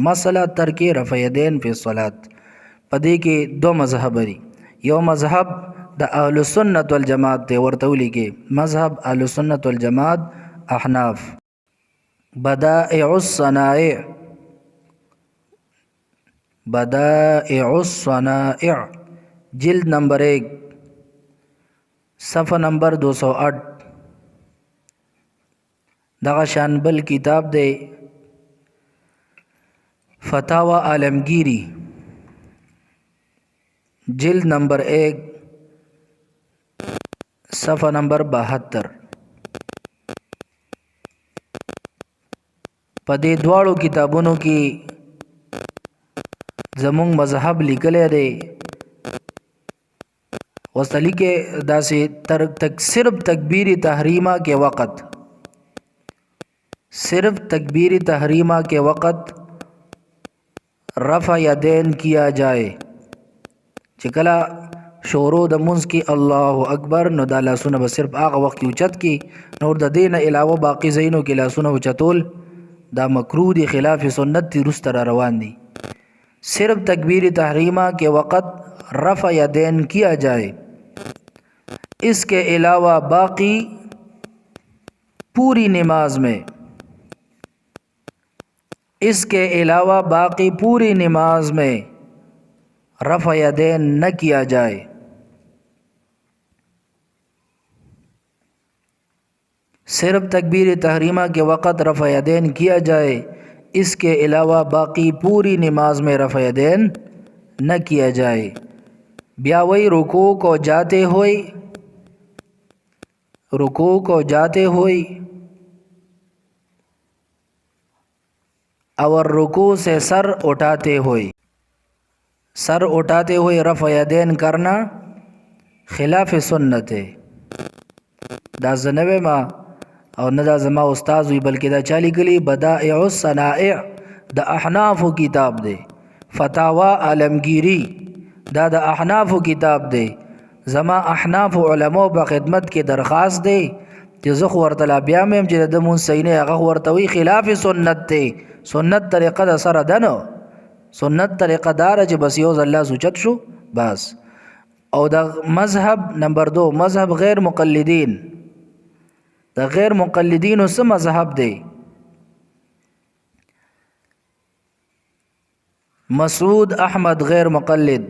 मसला तर्क रफ़ यदैन फ़ी सलात। पदे के दो मज़हब दी, यो मज़हब द अहलुस सुन्नत वल जमात ते वर्तौली के मज़हब अहलुस सुन्नत वल जमात अहनाफ। बदाइउस सनाए, बदाइउस सनाए जिल्द नंबर 1 सफ़ा नंबर 208। दगा शानबल किताब दे फतावा आलमगीरी जिल्द नंबर 1 सफ़ा नंबर 72। पदे द्वाड़ो किताबों की ज़मुंग मज़हब लिखले दे वसली के दासे सिर्फ तकबीर तहरीमा के वक़्त, सिर्फ तकबीर तहरीमा के वक़्त रफ़ा यदैन किया जाए। चिकला शोरो द मुंस की अल्लाहु अकबर नो दा लासुना बस सिर्फ आग वक्त की उचत की नूर द देन अलावा बाकी ज़ैनों के लासुना उचतोल दा मकरूह दी खिलाफ सुन्नत ती रुस्त रवान दी। सिर्फ तकबीर तहरीमा के वक़्त रफ़ा यदैन किया जाए, इसके अलावा बाकी पूरी नमाज में, इसके अलावा बाकी पूरी नमाज में रफ़ा यदैन न किया जाए। सिर्फ तकबीर तहरीमा के वक़्त रफ़ा यदैन किया जाए, इसके अलावा बाकी पूरी नमाज में रफ़ा यदैन न किया जाए। ब्यावई रुकू को जाते हुए, रुकू को जाते हुए और रुकू से सर उठाते हुए, सर उठाते हुए रफ़ा यदैन करना खिलाफ सुन्नत है। दा ज़नवे मा और नदा ज़मा उस्ताद हुई बल्कि दा चाली गली बदाइउस सनाए द अहनाफ किताब दे, फतावा आलमगीरी दा द अहनाफ किताब दे। ज़मा अहनाफ उलमा ब खिदमत के दरख्वास्त दे कि ज़ुख वर्तला ब्या में जिद दमुन सैने अग़ वर्तवी खिलाफ सुन्नत थे। सुन्नत तरीक़ा द सर दनो, सुन्नत तरीक़ा दार ज बस योज़ अल्लाह सुचत शु बस। और द मज़हब नंबर 2 मज़हब गैर मुक़ल्लिदीन, द गैर मुक़ल्लिदीन उस मज़हब दे मसूद अहमद गैर मुक़ल्लिद,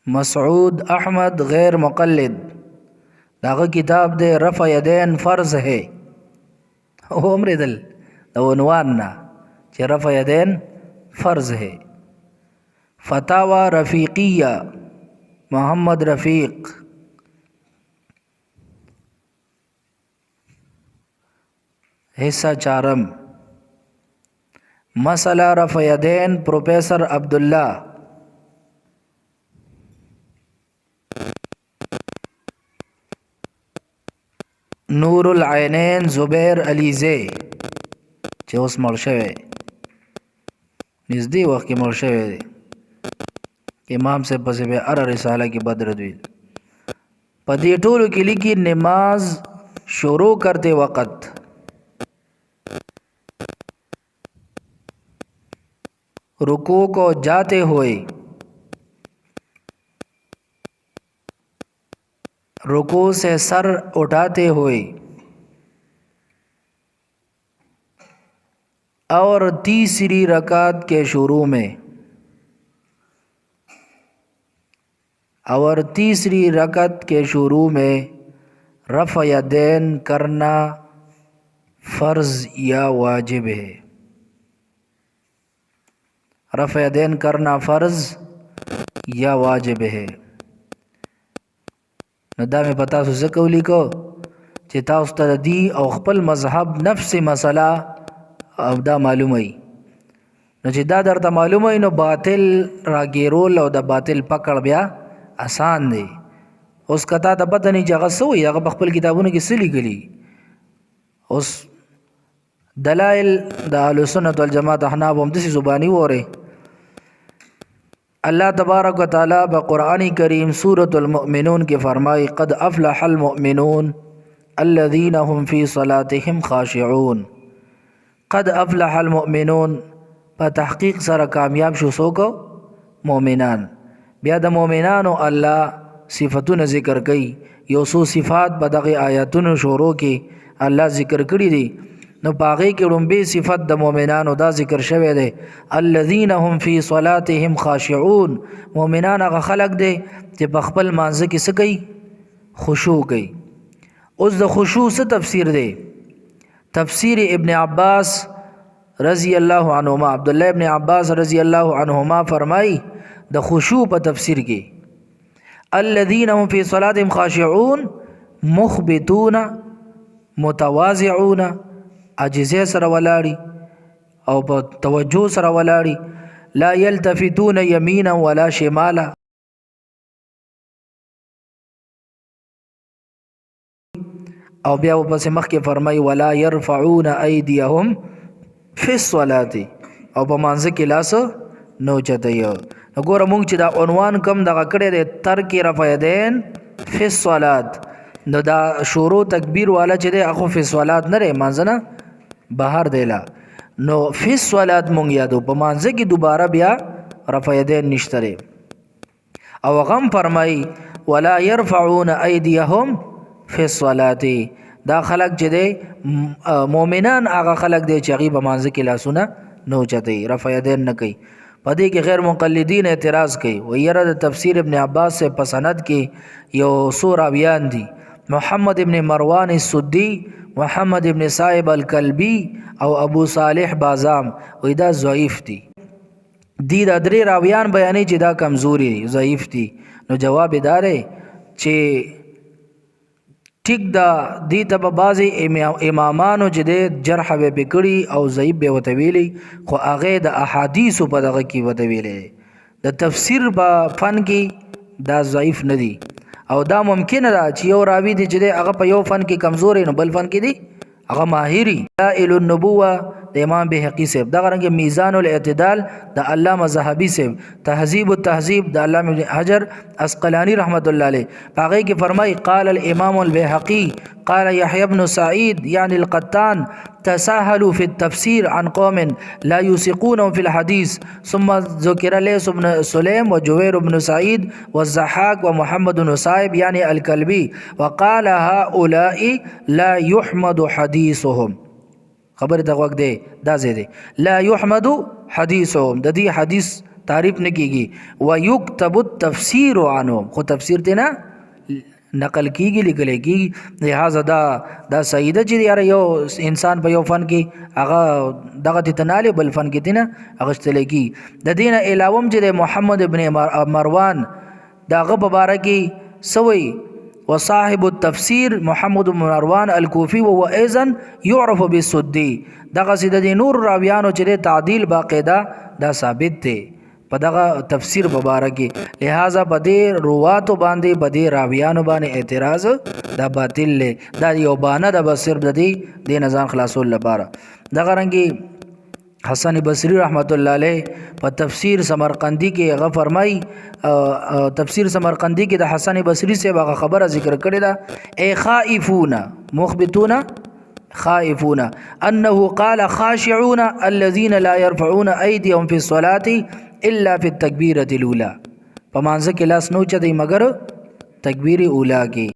मसूद अहमद गैर मुक़ल्लिद दाग़ किताब दे रफ़ा यदैन फ़र्ज़ है। ओ अमर दल दवनवान ना चे रफ़ा यदैन फ़र्ज़ है। फतावा रफ़ीक़िया मोहम्मद रफ़ीक़, हिस्सा 4 मसला रफ़ा यदैन प्रोफेसर अब्दुल्ला, नूरुल आयनैन ज़ुबैर अलीज़े चे उस मरशवे नज़दी वक्त के मरशवे इमाम से पसे बे अर रिसाला की बदर दुई पदी टोल की लिखी नमाज शुरू करते वक़्त रुकू को जाते हुए, रुकू से सर उठाते हुए और तीसरी रकात के शुरू में, और तीसरी रकात के शुरू में रफ़ा यदैन करना फ़र्ज़ या वाजिब है। रफ़ा यदैन करना फ़र्ज़ या वाजिब है। नदा में पता सुकौली को चिता उस्तदी और खपल मज़हब नफ्स मसला अवदा मालूम है न चिदा दरता मालूम है न बातिल रागेरोल और द बातिल पकड़ ब्या आसान दे उस कता त पता नहीं जगह सो या खपल किताबों की सिली गली उस दलाइल द अहलुस सुन्नत वल जमात अहनाफ हम दिस ज़ुबानी हो रहे। अल्लाह तबारक व तआला बक़ुरानी करीम सूरतुल मुमिनून के फरमाई क़द अफ़लहल मुमिनून अल्लज़ीना हुम फ़ी सलातिहिम ख़ाशिऊन। قد افلح المؤمنون په تحقیق سره کامیاب شو څوک مؤمنان. بیا د مؤمنانو الله صفاتونه ذکر کوي. یو څو صفات په دغه آیاتونو شروع کې الله ذکر کړی دي. نو پاغه کې لومبي صفت د مؤمنانو دا ذکر شوی دی الذين هم في صلاتهم خاشعون. مؤمنان هغه خلق دي چې په خپل مانځ کې څه کوي؟ خشوع کوي. اوس د خشوع څه تفسیر دی؟ تفسیر ابن عباس رضی الله عنهما، عبد الله ابن عباس رضی الله عنهما فرمای د خشوع په تفسیر کې الذين هم في صلاتهم خاشعون مخبتون متواضعون، عاجزه سره ولاړي او په توجه سره ولاړي، لا يلتفتون يمينا ولا شمالا، او بیا پس مخکې فرمای ولا يرفعون ايديهم في الصلاه، او په مانځ کې لاس نو چتای. وګوره مونږ چې دا عنوان کم دغه کړی دی ترک رفع یدین فی الصلاه، نو دا شروع تکبیر والا چې دی اخو فی الصلاه نه ری مانځ نه بهر دیلا، نو فی الصلاه مونږ یادو په مانځ کې دوباره بیا رفع یدین نشته. او غم فرمای ولا يرفعون ايديهم فی الصلاه، دا خلق چې دی مؤمنان هغه خلق دی چې هغه په مانځ کې لاسونه نو چتای، رفع یدین نه کوي. پدې کې غیر مقلدین اعتراض کوي و یره د تفسیر ابن عباس سے پسند کې یو سور اویان دي محمد ابن مروان السدی، محمد ابن صاحب الکلبی او ابو صالح بازام، و دا ضعیف دي. دی دا درې راویان بیانې چې دا کمزوري ضعیف دي. نو جواب دار چې ټیک دا دی ته په بعضې امامانو چې د جرح به پکړي او ضعیف به ورته ویلی، خو هغې د احادیثو په دغه کې ورته ویلی. د تفسیر په فن کې دا ضعیف نه دي، او دا ممکنه ده چې یو راوي دی چې هغه په یو فن کې کمزوري نو بل فن کې دی هغه ماهري. دلائل النبوه د امام بهقي صاحب، دغه رنګ میزان الاعتدال د علامه ذهبي صاحب، تهذیب التهذیب د علامه ابن حجر عسقلانی رحمت الله علیه، هغه کې فرمای قال الامام البيهقي قال يحيى بن سعيد يعني القطان تساهلوا في التفسير عن قوم لا يوثقونهم في الحديث، ثم ذكر ليث بن سليم وجوير بن سعيد والضحاك ومحمد بن صائب يعني الكلبي، وقال هؤلاء لا يحمد حديثهم. خبر ته وګ دی دا زه دی لا يحمد حديثهم، د دې حدیث تعریف نه کیږي. ويكتب التفسير عنهم، خو تفسیر دی نه نقل کیږي لیکل کیږي. لہذا دا سیده چې یاره یو انسان په یو فن کې هغه دغه تناله بل فن کې دینه اغشتل کی. د دینه علاوه چې محمد ابن مروان داغه مبارکي سوی وصاحب التفسير محمد بن مروان الكوفي وهو ايضا يعرف بالسدي، دغه سید د نور راویانو چې تعدیل باقاعده دا ثابت دی په دغه تفسیر مبارکي. لہذا په دې رواتو باندې په دې راویانو باندې اعتراض دا باطل له دا یو بانه د بصیر د دې نظام خلاصول لپاره. دغه رنګي حسن بصری رحمت الله علیه په تفسیر سمرقندی کې هغه فرمای، تفسیر سمرقندی کې د حسن بصری سے هغه خبره ذکر کړې ده ای خائفون مخبتون خائفون انه قال خاشعون الذين لا يرفعون ايديهم في الصلاه الا في التكبيره الاولى. په مانځ کې لاس نو چدي مگر تکبیر اولا کې.